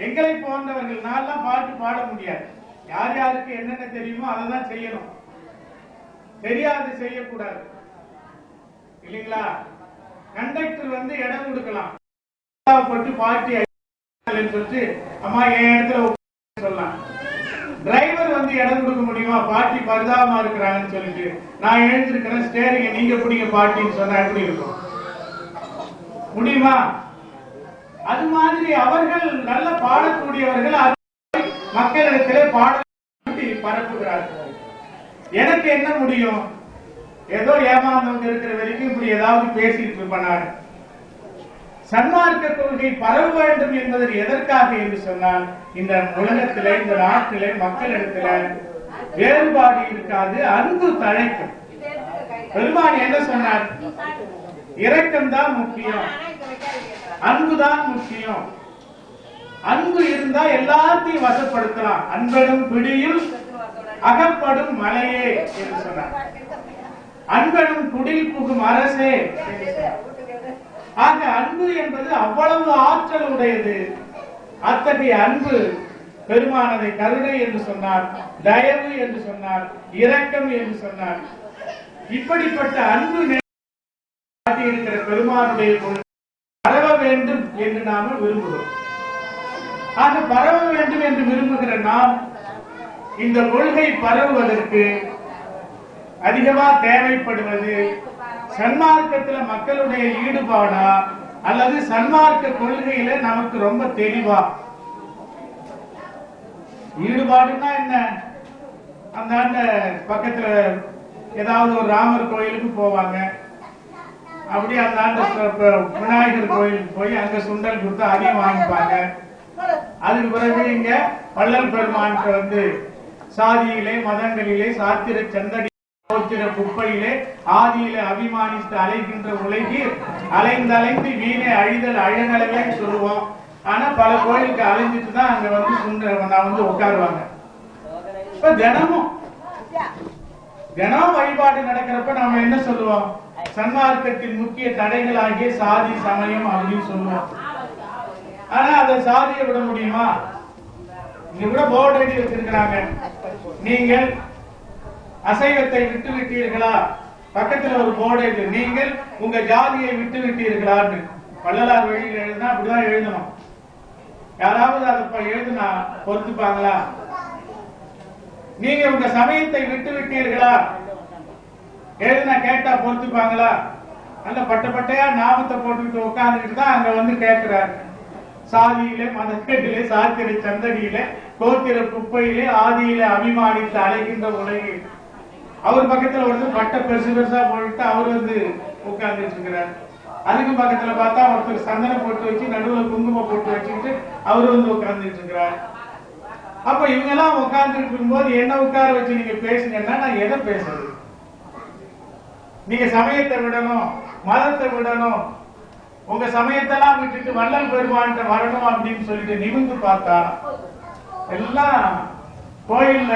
எங்களை போன்றவர்கள் நான்லாம் பாட்டு பாட முடியாது. யார் யாருக்கு என்னென்ன தெரியுமோ அதை தான் செய்யணும், தெரியாது செய்யக்கூடாது இல்லைங்களா? கண்டக்டர் வந்து இடம் கொடுக்கலாம், போட்டு பாட்டி சொல்லிட்டு அம்மா என் இடத்துல சொல்லலாம். டிரைவர் வந்து இடம் கொடுக்க முடியுமா? பாட்டி பரிதாபமா இருக்கிறாங்கன்னு சொல்லிட்டு நான் எழுந்திருக்கிறேன், ஸ்டேரிங்க நீங்க பிடிங்க பாட்டின்னு சொன்னா எப்படி இருக்கும்? முடியுமா? அது மாதிரி அவர்கள் நல்ல பாடக்கூடியவர்கள் மக்களிடத்திலே பாடலை பரப்புகிறார்கள். எனக்கு என்ன முடியும்? ஏதோ ஏமாந்தவங்க இருக்கிற வரைக்கும் இப்படி ஏதாவது பேசிட்டு இருப்பேன். சன்மார்க்க கொள்கை பரவ வேண்டும் என்பது எதற்காக என்று சொன்னால், இந்த உலகத்திலே இந்த நாட்டிலே மக்களிடத்துல வேறுபாடு இருக்காது, அன்பு தழைக்கும். பெருமான் என்ன சொன்னார்? இரக்கம் தான் முக்கியம், அன்புதான் முக்கியம். அன்பு இருந்தா எல்லாத்தையும் வசப்படுத்தலாம். அன்பனும் பிடியில் அகப்படும் மலையே என்று சொன்னார். அன்பனும் குடில் புகும் அரசே என்று சொன்னார். ஆக அன்பு என்பது அவ்வளவு ஆற்றல் உடையது. அத்தகைய அன்பு பெருமானதை கருணை என்று சொன்னார், தயவு என்று சொன்னார், இரக்கம் என்று சொன்னார். இப்படிப்பட்ட அன்பு இருக்கிற பெருமானுடைய பரவ வேண்டும் என்று நாம விரும்புகிறோம். ஆக பரவ வேண்டும் என்று விரும்புகிற நாம் இந்த கொள்கை பரவுவதற்கு அதிகமா தேவைப்படுவது சன்மார்க்கத்தில் மக்களுடைய ஈடுபாடா அல்லது சன்மார்க்க கொள்கையில நமக்கு ரொம்ப தெளிவா? ஈடுபாடுன்னா என்ன? அந்த பக்கத்துல ஏதாவது ஒரு ராமர் கோயிலுக்கு போவாங்க, அப்படி அந்த விநாயகர் கோயிலுக்கு போய் அங்க சுண்டல் கொடுத்து அதையும் வாங்கிப்பாங்க. அதுக்கு பிறகு இங்க வள்ளல் பெருமான் வந்து சாதியிலே மதங்களிலே சாத்திர சந்தடி குப்பையிலே ஆதியிலே அபிமானித்து அலைகின்ற உலகில் அலைந்தலைந்து வீணை அழிதல் அழகலவே சொல்லுவோம். ஆனா பல கோயிலுக்கு அலைஞ்சிட்டு தான் அங்க வந்து உட்காருவாங்க. இப்ப தினமும் வழிபாடு நடக்கிறப்ப நாம என்ன சொல்லுவோம்? சன்மார்க்கத்தின் முக்கிய தடைகள் ஆகிய சாதி சமயம் அப்படின்னு சொல்லுவோம். ஆனா அதை சாதியை விட முடியுமா? இங்க கூட போர்டு எழுதி வச்சிருக்கிறாங்க, நீங்கள் அசைவத்தை விட்டு விட்டீர்களா? பக்கத்துல ஒரு போர்டு எழுது, நீங்கள் உங்க ஜாதியை விட்டு விட்டீர்களான்னு. வள்ளலார் வழியில் எழுதுனா அப்படிதான் எழுதணும். யாராவது அதை எழுதுனா பொறுத்துப்பாங்களா? நீங்க உங்க சமயத்தை விட்டு விட்டீர்களா எழுதுனா கேட்டா பொறுத்துப்பாங்களா? நல்ல பட்டையா நாமத்தை போட்டுக்கிட்டு உட்கார்ந்துட்டு தான் அங்க வந்து கேட்கிறாரு. சாதியிலே மதத்திலே சாத்திரை சந்தடியிலே கோத்திர குப்பையிலே ஆதியிலே அபிமானித்து அலைகின்ற உலகில் அவர் பக்கத்துல வந்து பட்டை பெருசா போட்டு அவர் வந்து உட்கார்ந்துட்டு இருக்கிறார். அதுக்கு பக்கத்துல பார்த்தா ஒருத்தர் சந்தனம் போட்டு வச்சு நடுவுல குங்குமம் போட்டு வச்சுக்கிட்டு அவரு வந்து உட்கார்ந்துட்டு இருக்கிறார். அப்ப இவங்க எல்லாம் உட்கார்ந்துட்டு இருக்கும்போது என்ன உட்கார வச்சு நீங்க பேசுங்கன்னா நான் எதை பேசுறது? நீங்க சமயத்தை விடணும், மதத்தை விடணும், உங்க சமயத்தெல்லாம் விட்டுட்டு வள்ளல் பெருமான் வரணும் அப்படின்னு சொல்லிட்டு நிமிந்து பார்த்தா எல்லாம் கோயில்ல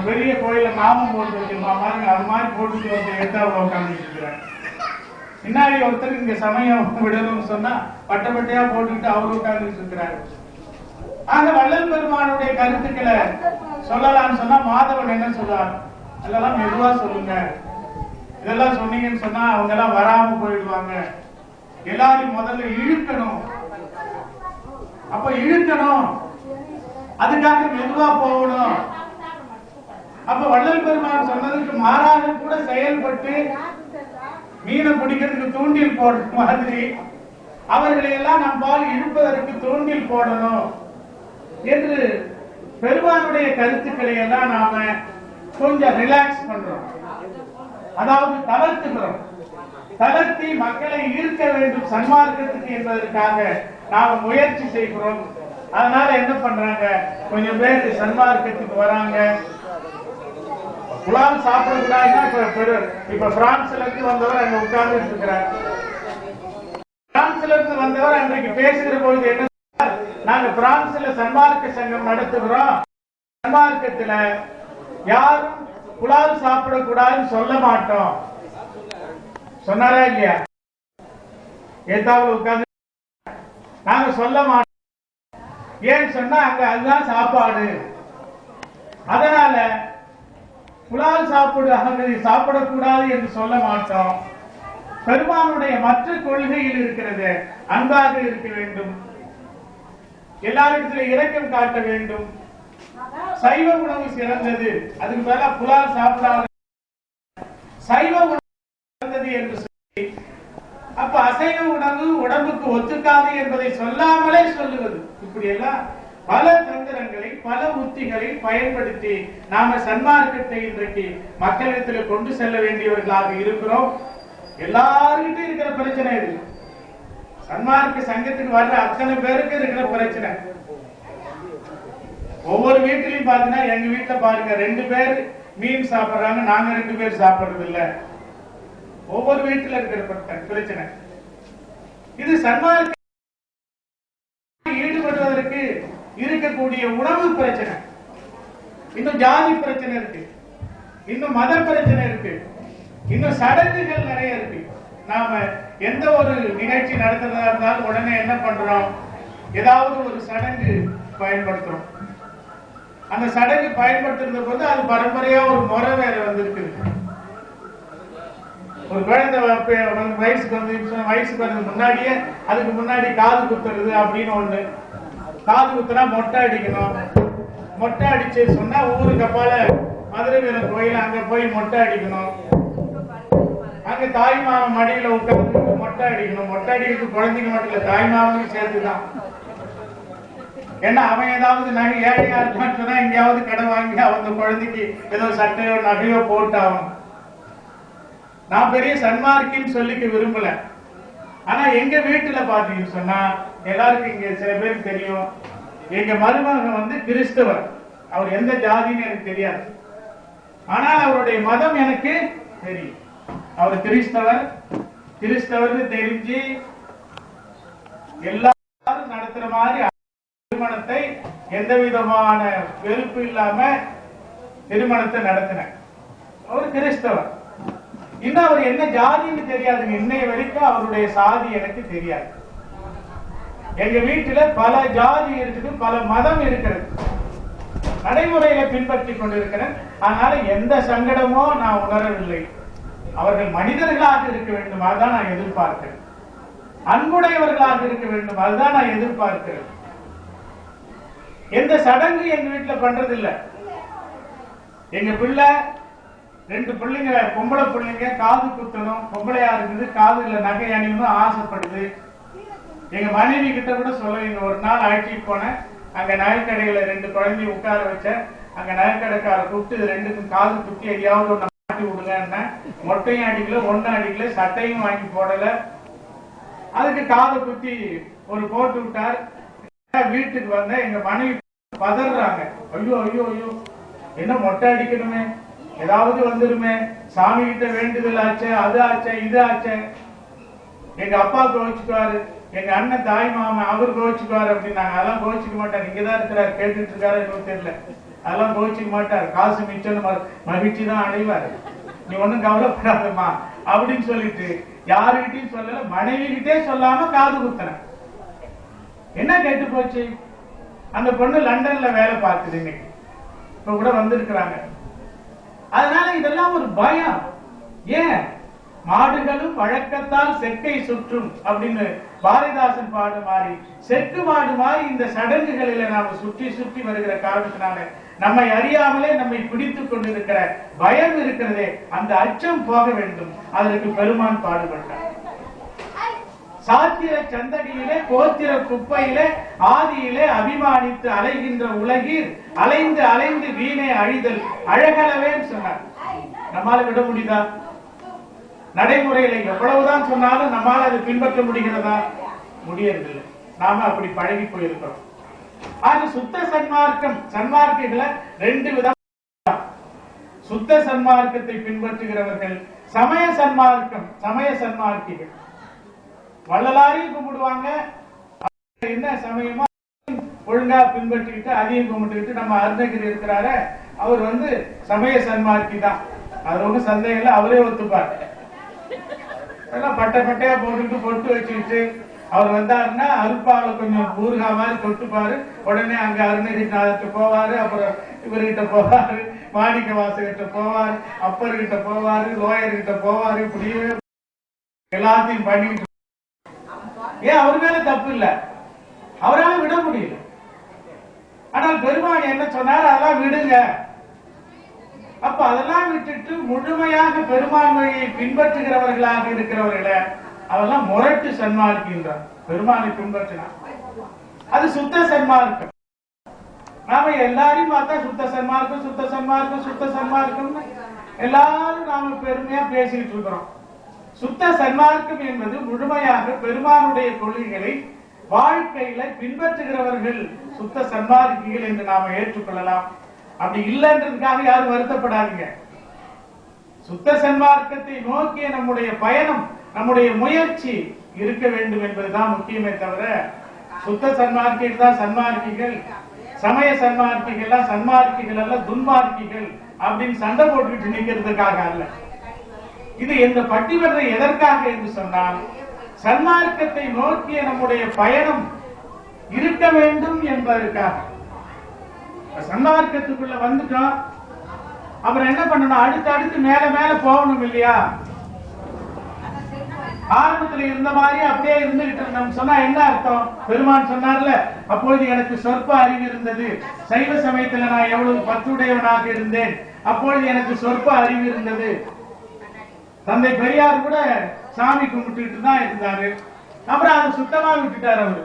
பெரிய கோயில நாமம் போட்டு வச்சிருப்பான் பாருங்க, அது மாதிரி போட்டுட்டு வந்து எட்டாவது உட்காந்துட்டு இருக்கிறாங்க. பின்னாடி ஒருத்தருக்கு இங்க சமயம் விடணும்னு சொன்னா பட்டையா போட்டுக்கிட்டு அவரு உட்கார்ந்துட்டு இருக்கிறாரு. ஆக வள்ளல் பெருமானுடைய கருத்துக்களை சொல்லலாம்னு சொன்னா மாதவன் என்ன சொல்றார்? அதெல்லாம் மெதுவா சொல்லுங்க, இதெல்லாம் சொன்னீங்கன்னு சொன்னா அவங்க எல்லாம் வராம போயிடுவாங்க, எல்லாரும் முதல்ல இழுக்கணும். அப்ப இழுக்கணும், அதுக்காக மெதுவா போகணும். அப்ப வள்ளல் பெருமான் சொன்னதுக்கு மாறாக கூட செயல்பட்டு மீனை பிடிக்கிறதுக்கு தூண்டில் போடுற மாதிரி அவர்களை எல்லாம் நம்மால் இழுப்பதற்கு தூண்டில் போடணும் என்று பெருமானுடைய கருத்துக்களை எல்லாம் நாம கொஞ்சம் ரிலாக்ஸ் பண்றோம், அதாவது தளர்த்துகிறோம். தளர்த்தி மக்களை ஈர்க்க வேண்டும் சன்மார்க்கத்துக்கு என்பதற்காக நாம முயற்சி செய்கிறோம். அதனால என்ன பண்றாங்க, கொஞ்சம் பேர் சன்மார்க்கத்துக்கு வராங்க. புலால் சாப்பிடக்கூடாதுன்னா இப்ப பிரான்ஸ்ல இருந்து வந்தவர் அங்க உட்கார்ந்து இருக்கிறார். பிரான்ஸ்ல இருந்து வந்தவர் அன்றைக்கு பேசுகிற பொழுது என்ன, நாங்க பிரான்ஸ்ல சன்மார்க்க சங்கம் நடத்துகிறோம், சன்மார்க்கத்துல யாரும் புலால் சாப்பிடக்கூடாதுன்னு சொல்ல மாட்டோம் சொன்னாரா இல்லையா? ஏதாவது உட்கார்ந்து நாங்க சொல்ல மாட்டோம். ஏன்னு சொன்னா அங்க அதுதான் சாப்பாடு. அதனால புலால் சாப்பிடக்கூடாது என்று சொல்ல மாட்டோம். பெருமானுடைய மற்ற கொள்கையில் இருக்கிறது, அன்பாக இருக்க வேண்டும், எல்லாரிடத்திலும் இரக்கம் காட்ட வேண்டும், சைவ உணவு சிறந்தது, அதுக்கு மேல புலால் சாப்பிடாத சைவ உணவு சிறந்தது என்று சொல்லி, அப்ப அசைவ உணவு உடம்புக்கு ஒத்துக்காது என்பதை சொல்லாமலே சொல்லுவது. இப்படி எல்லாம் பல தந்திரங்களை பல உத்திகளை பயன்படுத்தி நாம சன்மார்க்கத்தை இன்றைக்கு மக்களிடத்தில் கொண்டு செல்ல வேண்டியவர்களாக இருக்கிறோம். எல்லாருக்கிட்ட இருக்கிற பிரச்சனை இது. சன்மார்க்க சங்கத்துக்கு வர்ற அத்தனை பேருக்கு இருக்கிற பிரச்சனை. ஒவ்வொரு வீட்டிலையும் பாத்தீங்கன்னா, எங்க வீட்டுல பாருங்க 2 பேர் மீன் சாப்பிடுறாங்க, நாங்க 2 பேர் சாப்பிடுறது இல்ல. ஒவ்வொரு வீட்டுல இருக்கிற பிரச்சனை இது. சன்மார்க்க ஈடுபடுவதற்கு இருக்கக்கூடிய உணவு பிரச்சனை, இன்னும் ஜாதி பிரச்சனை இருக்கு, இன்னும் மத பிரச்சனை இருக்கு, இன்னும் சடங்குகள் நிறைய இருக்கு. நாம எந்த ஒரு நிகழ்ச்சி நடத்துறதா இருந்தாலும் உடனே என்ன பண்றோம், ஏதாவது ஒரு சடங்கு பயன்படுத்துறோம். அந்த சடங்கு பயன்படுத்துற போது அது பரம்பரையா ஒரு முறை வேற வந்திருக்கு. ஒரு குழந்தை வயசுக்கு வந்து முன்னாடியே அதுக்கு முன்னாடி காது குத்துறது அப்படின்னு ஒண்ணு. காது குத்துனா மொட்டை அடிக்கணும். மொட்டை அடிச்சு சொன்னா ஊருக்கு அப்பால மதுரை வீரன் கோயில், அங்க போய் மொட்டை அடிக்கணும். அங்க தாய் மாமன் மடியில உட்கார்ந்து மொட்டை அடிக்கணும். மொட்டை அடிக்கிறது குழந்தைங்க மட்டும் இல்ல, தாய் மாமனுக்கு சேர்த்துதான். ஏன்னா அவன் ஏதாவது நகை ஏழையா இருக்கான்னு சொன்னா எங்கேயாவது கடை வாங்கி அவங்க குழந்தைக்கு ஏதோ சட்டையோ நகையோ போட்டாகும். நான் பெரிய சன்மார்க்கின்னு சொல்லிக்க விரும்பல. ஆனா எங்க வீட்டுல பாத்தீங்கன்னு சொன்னா, எல்லாருக்கும் இங்க சில பேருக்கு தெரியும், எங்க மருமகன் வந்து கிறிஸ்தவர். அவர் எந்த ஜாதின்னு எனக்கு தெரியாது, ஆனால் அவருடைய மதம் எனக்கு தெரியும். அவர் கிறிஸ்தவர் தெரிஞ்சு எல்லாரும் நடத்துற மாதிரி திருமணத்தை எந்த விதமான வெறுப்பு இல்லாம திருமணத்தை நடத்தின அவர் கிறிஸ்தவர். இன்னும் அவர் என்ன ஜாதின்னு தெரியாதுங்க. இன்னைய வரைக்கும் அவருடைய சாதி எனக்கு தெரியாது. எங்க வீட்டுல பல ஜாதி இருக்குது, பல மதம் இருக்கிறது, நடைமுறையில பின்பற்றி கொண்டிருக்கிறேன். அதனால எந்த சங்கடமோ நான் உணரவில்லை. அவர்கள் மனிதர்களாக இருக்க வேண்டும், அதுதான் நான் எதிர்பார்க்கிறேன். அன்புடையவர்களாக இருக்க வேண்டும், அதுதான் நான் எதிர்பார்க்கிறேன். எந்த சடங்கு எங்க வீட்டுல பண்றது இல்ல. எங்க பிள்ளை 2 பிள்ளைங்க, பொம்பளை பிள்ளைங்க, காது குத்தணும், பொம்பளையா இருக்குது, காதுல நகை அணியணும் ஆசைப்படுது. எங்க மனைவி கிட்ட கூட சொல்லுவீங்க. ஒரு நாள் அழைச்சிட்டு போனேன், அங்க நகைக்கடையில 2 குழந்தைய உட்கார வச்சேன். அங்க நகைக்கடைக்கார கூப்பிட்டு 2க்கும் காது குத்தி எதையாவது ஒண்ணு மாட்டி விடுங்க. மொட்டையும் அடிக்கல, ஒன்னும் அடிக்கல, சட்டையும் வாங்கி போடல. அதுக்கு காது குத்தி ஒரு போட்டு விட்டார். வீட்டுக்கு வந்த எங்க மனைவி பதறாங்க. ஐயோ ஐயோ ஐயோ, என்ன மொட்டை அடிக்கணுமே, ஏதாவது வந்துருமே, சாமி கிட்ட வேண்டுதல் ஆச்சே, அது ஆச்சே, இது ஆச்சே. எங்க அப்பா கோவிச்சுக்குவாரு, எங்க அண்ணன் தாய் மாமன் அவர் கோவிச்சுக்குவாரு அப்படின்னாங்க. அதெல்லாம் கோவிச்சுக்க மாட்டார், இங்கதான் இருக்கிறார், கேட்டுட்டு இருக்காரு, எனக்கு தெரியல. அதெல்லாம் கோவிச்சுக்க மாட்டார், காசு மிச்சம் மகிழ்ச்சி தான் அடைவாரு. நீ ஒண்ணும் கவலைப்படாதம்மா அப்படின்னு சொல்லிட்டு யாருகிட்டையும் சொல்லல, மனைவி கிட்டே சொல்லாம காது குத்தன. என்ன கேட்டு போச்சு? அந்த பொண்ணு லண்டன்ல வேலை பார்க்குது, இன்னைக்கு இப்ப கூட வந்திருக்கிறாங்க. அதனால இதெல்லாம் ஒரு பயம். ஏன்? மாடுகளும் வழக்கத்தால் செக்கை சுற்றும் அப்படின்னு பாரதிதாசன் பாடு மாதிரி, செக்கு மாடு மாதிரி இந்த சடங்குகளில நாம சுற்றி சுற்றி வருகிற காரணத்தினால நம்மை அறியாமலே நம்மை பிடித்துக் கொண்டிருக்கிற பயம் இருக்கிறதே, அந்த அச்சம் போக வேண்டும். அதற்கு பெருமான் பாடுபட்டார். சாத்திர சந்தடியிலே கோத்திர குப்பையிலே ஆதியிலே அபிமானித்து அலைகின்ற உலகில் அலைந்து அலைந்து வீணே அழிதல் அழகலவே சொன்னார். நம்மால விட முடியுதா? நடைமுறையில எவ்வளவுதான் சொன்னாலும் நம்மால அதை பின்பற்ற முடிகிறதா? முடியறதில்லை. நாம அப்படி பழகி போயிருக்கிறோம். அது சுத்த சன்மார்க்கம். சன்மார்க்கிகளை 2 விதம். சுத்த சன்மார்க்கத்தை பின்பற்றுகிறவர்கள் சமய சன்மார்க்கம், சமய சன்மார்க்கிகள். வள்ளலாரையும் கும்பிடுவாங்க, என்ன சமயமா ஒழுங்கா பின்பற்றிக்கிட்டு அதையும் கும்பிட்டுக்கிட்டு. நம்ம அருணகிரி இருக்கிறார, அவர் வந்து சமய சன்மார்க்கி தான், அது ஒன்றும் சந்தேகம் இல்லை, அவரே ஒத்துப்பார். எல்லாம் பட்டை பட்டையா போட்டுக்கிட்டு பொட்டு வச்சுக்கிட்டு அவர் வந்தாருன்னா அருப்பாவில கொஞ்சம் ஊருகா மாதிரி தொட்டுப்பாரு, உடனே அங்க அருணகிரிநாதத்துக்கு போவாரு, அப்புறம் இவர்கிட்ட போவாரு, மாணிக்க வாசகிட்ட போவாரு, அப்பர்கிட்ட போவாரு, லோயர்கிட்ட போவாரு, இப்படியே எல்லாத்தையும் பண்ணிட்டு. ஏன் அவர் மேல தப்பு இல்ல, அவரால் விட முடியல. ஆனால் பெருமான் என்ன சொன்னார், அதெல்லாம் விடுங்க. அப்ப அதெல்லாம் விட்டுட்டு முழுமையாக பெருமான் வழியை பின்பற்றுகிறவர்களாக இருக்கிறவர்களை அதெல்லாம் முரட்டு சன்மார்க்கின்றார். பெருமானை பின்பற்றினார், அது சுத்த சன்மார்க்கம். நாம எல்லாரையும் பார்த்தா சுத்த சன்மார்க்கம், சுத்த சன்மார்க்கம், சுத்த சன்மார்க்கம் எல்லாரும் நாம பெருமையா பேசிட்டு இருக்கிறோம். சுத்த சன்மார்க்கம் என்பது முழுமையாக பெருமானுடைய கொள்கைகளை வாழ்க்கையில பின்பற்றுகிறவர்கள் சுத்த சன்மார்க்கிகள் என்று நாம ஏற்றுக்கொள்ளலாம். அப்படி இல்லைன்றதுக்காக யாரும் வருத்தப்படாதீங்க. சுத்த சன்மார்க்கத்தை நோக்கிய நம்முடைய பயணம், நம்முடைய முயற்சி இருக்க வேண்டும் என்பதுதான் முக்கியமே தவிர, சுத்த சன்மார்க்கிகள் தான் சன்மார்க்கிகள், சமய சன்மார்க்கிகள் எல்லாம் சன்மார்க்கிகள் அல்ல துன்மார்க்கிகள் அப்படின்னு சண்டை போட்டுக்கிட்டு நிற்கிறதுக்காக அல்ல. இது இந்த பட்டிமன்றம் எதற்காக என்று சொன்னால், சன்மார்க்கத்தை நோக்கிய நம்முடைய பயணம் இருக்க வேண்டும் என்பதற்காக. சன்மார்க்கத்துக்குள்ள வந்துட்டோம், அப்புறம் என்ன பண்ணணும், அடுத்து மேல மேல போகணும் இல்லையா? ஆரம்பத்தில் இருந்த மாதிரி அப்படியே இருந்துகிட்டு இருந்தோம் சொன்னா என்ன அர்த்தம்? பெருமான் சொன்னார்ல, அப்பொழுது எனக்கு சொற்ப அறிவு இருந்தது, சைவ சமயத்தில் நான் எவ்வளவு பற்றுடையவனாக இருந்தேன், அப்பொழுது எனக்கு சொற்ப அறிவு இருந்தது. தந்தை பெரியார் கூட சாமி கும்பிட்டு தான் இருந்தாரு, அப்புறம் அதை சுத்தமா விட்டுட்டார் அவரு.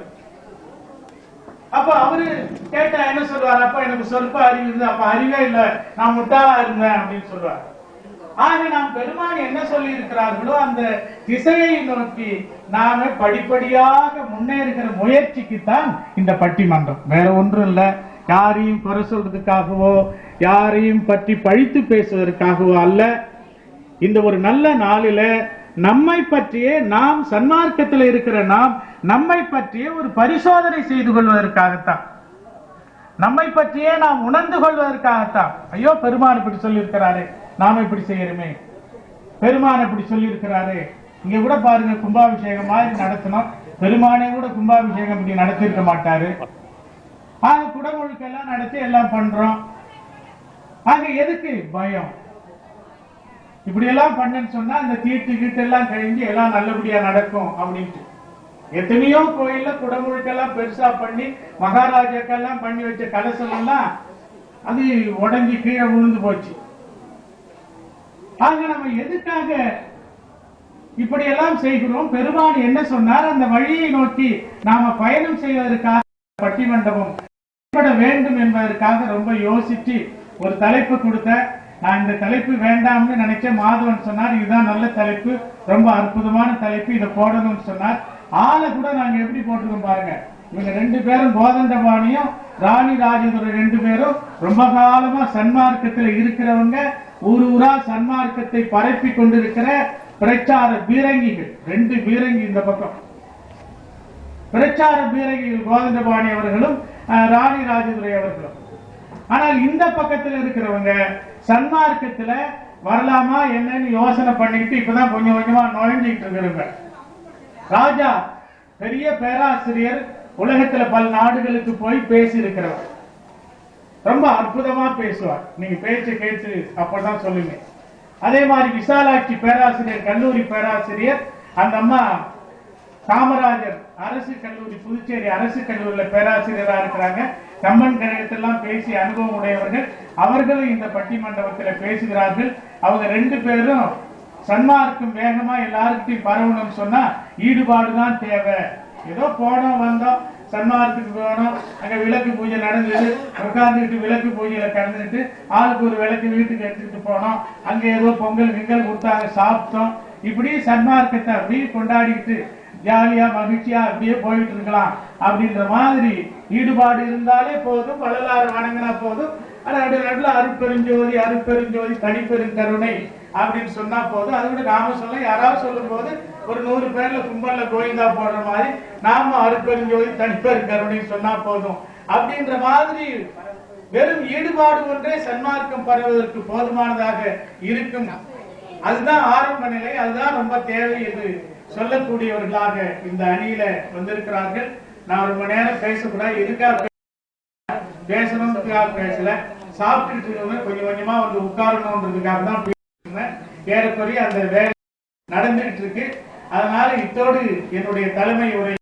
அப்ப அவரு கேட்டா என்ன சொல்லுவார், அப்ப எனக்கு சொற்ப அறிவு இருந்தது, அப்ப அறிவே இல்ல, நான் முட்டாளா இருந்தேன் அப்படின்னு சொல்லுவார். ஆக நாம் பெருமான் என்ன சொல்லி இருக்கிறார்களோ அந்த திசையை நோக்கி நாம படிப்படியாக முன்னேறுகிற முயற்சிக்குத்தான் இந்த பட்டிமன்றம், வேற ஒன்றும் இல்ல. யாரையும் குறை சொல்றதுக்காகவோ யாரையும் பற்றி பழித்து பேசுவதற்காகவோ அல்ல. இந்த ஒரு நல்ல நாளில நம்மை பற்றியே, நாம் சன்மார்க்கத்தில் இருக்கிற நாம் நம்மை பற்றியே ஒரு பரிசோதனை செய்து கொள்வதற்காகத்தான், நம்மை பற்றியே நாம் உணர்ந்து கொள்வதற்காகத்தான். ஐயோ பெருமான் இப்படி சொல்லி இருக்கிறாரு, நாம இப்படி செய்யறோமே, பெருமான் இப்படி சொல்லி இருக்கிறாரு. இங்க கூட பாருங்க, கும்பாபிஷேகம் மாதிரி நடத்தணும், பெருமானே கூட கும்பாபிஷேகம் இப்படி நடத்திருக்க மாட்டாரு. ஆக குடமுழுக்கெல்லாம் நடத்தி எல்லாம் பண்றோம். ஆக எதுக்கு பயம்? இப்படி எல்லாம் பண்ணன்னு சொன்னா இந்த தீட்டு கீட்டு எல்லாம் கழிஞ்சு எல்லாம் நல்லபடியா நடக்கும் அப்படின்ட்டு. எத்தனையோ கோயில்ல குடமுழுக்கெல்லாம் பெருசா பண்ணி மகாராஜாக்கெல்லாம் பண்ணி வச்ச கலசம் எல்லாம் அது உடஞ்சி கீழே விழுந்து போச்சு. ஆக நம்ம எதுக்காக இப்படி எல்லாம் செய்கிறோம்? பெருமான் என்ன சொன்னார், அந்த வழியை நோக்கி நாம பயணம் செய்வதற்காக பட்டிமண்டபம் வேண்டும் என்பதற்காக ரொம்ப யோசிச்சு ஒரு தலைப்பு கொடுத்த. நான் இந்த தலைப்பு வேண்டாம்னு நினைச்சேன். மாதவன் சொன்னார் இதுதான் நல்ல தலைப்பு, ரொம்ப அற்புதமான தலைப்பு, இதை போடணும்னு சொன்னார். ஆளை கூட நாங்க எப்படி போட்டுக்கோம் பாருங்க. இவங்க ரெண்டு பேரும் கோதண்டபாணியும் ராணி ராஜேந்திர ரெண்டு பேரும் ரொம்ப காலமா சன்மார்க்கத்தில் இருக்கிறவங்க, ஊரா சன்மார்க்கத்தை பரப்பி கொண்டிருக்கிற பிரச்சார பீரங்கிகள். ரெண்டு பீரங்கி இந்த பக்கம், பிரச்சார பீரங்கிகள் கோதண்டபாணி அவர்களும் ராணி ராஜேந்திர அவர்களும். ஆனால் இந்த பக்கத்தில் இருக்கிறவங்க சன்மார்க்கத்துல வரலாமா என்னன்னு யோசனை பண்ணிட்டு இப்பதான் கொஞ்சம் கொஞ்சமா நுழைஞ்சிட்டு இருக்கிறவங்க. ராஜா பெரிய பேராசிரியர், உலகத்துல பல நாடுகளுக்கு போய் பேசி இருக்கிறவர், ரொம்ப அற்புதமா பேசுவார். நீங்க பேச்சு கேட்டு அப்பதான் சொல்லுங்க. அதே மாதிரி விசாலாட்சி பேராசிரியர், கல்லூரி பேராசிரியர், அந்த அம்மா காமராஜர் அரசு கல்லூரி, புதுச்சேரி அரசு கல்லூரியில பேராசிரியரா இருக்கிறாங்க. கம்பன் கழகத்தெல்லாம் பேசி அனுபவம் உடையவர்கள். அவர்களும் இந்த பட்டிமண்டபத்தில் பேசுகிறார்கள். அவங்க ரெண்டு பேரும் சன்மார்க்கம் வேகமா எல்லாருக்கிட்டையும் பரவணும்னு சொன்னா ஈடுபாடுதான் தேவை. ஏதோ போனோம் வந்தோம், சன்மார்க்கத்துக்கு போனோம், அங்க விளக்கு பூஜை நடந்தது, உட்கார்ந்துட்டு விளக்கு பூஜையில கலந்துட்டு ஆளுக்கு ஒரு விளக்கு வீட்டுக்கு எடுத்துக்கிட்டு போனோம், அங்க ஏதோ பொங்கல் கிங்கல் கொடுத்தாங்க, சாப்பிட்டோம். இப்படி சன்மார்க்கத்தை அப்படியே கொண்டாடிட்டு ஜாலியா மகிழ்ச்சியா அப்படியே போயிட்டு இருக்கலாம் அப்படின்ற மாதிரி ஈடுபாடு இருந்தாலே போதும். வள்ளலார் வணங்கினா போதும். நடுவில் அருட்பெருஞ்சோதி அருட்பெருஞ்சோதி தனிப்பெருங்கருணை அப்படின்னு சொன்னா போதும். அது கூட நாம சொல்ல, யாராவது சொல்லும் போது ஒரு 100 பேர்ல கும்பல்ல கோயிந்தா போடுற மாதிரி நாம அருட்பெருஞ்சோதி தனிப்பெருங்கருணை சொன்னா போதும் அப்படின்ற மாதிரி வெறும் ஈடுபாடு ஒன்றே சன்மார்க்கம் பரவுவதற்கு போதுமானதாக இருக்கும். அதுதான் ஆரம்ப நிலை, அதுதான் ரொம்ப தேவை. இது சொல்லக்கூடியவர்களாக இந்த அணியில வந்திருக்கிறார்கள். நான் ரொம்ப நேரம் பேசக்கூடாது, எதுக்காக பேசணும்ன்றதுக்காக பேசல, சாப்பிட்டுட்டு இருக்கவங்க கொஞ்சம் கொஞ்சமா வந்து உட்காரணும்ன்றதுக்காக தான் பேசுறேன். ஏறக்குறைய அந்த வேலை நடந்துகிட்டு இருக்கு. அதனால இத்தோடு என்னுடைய தலைமை உரை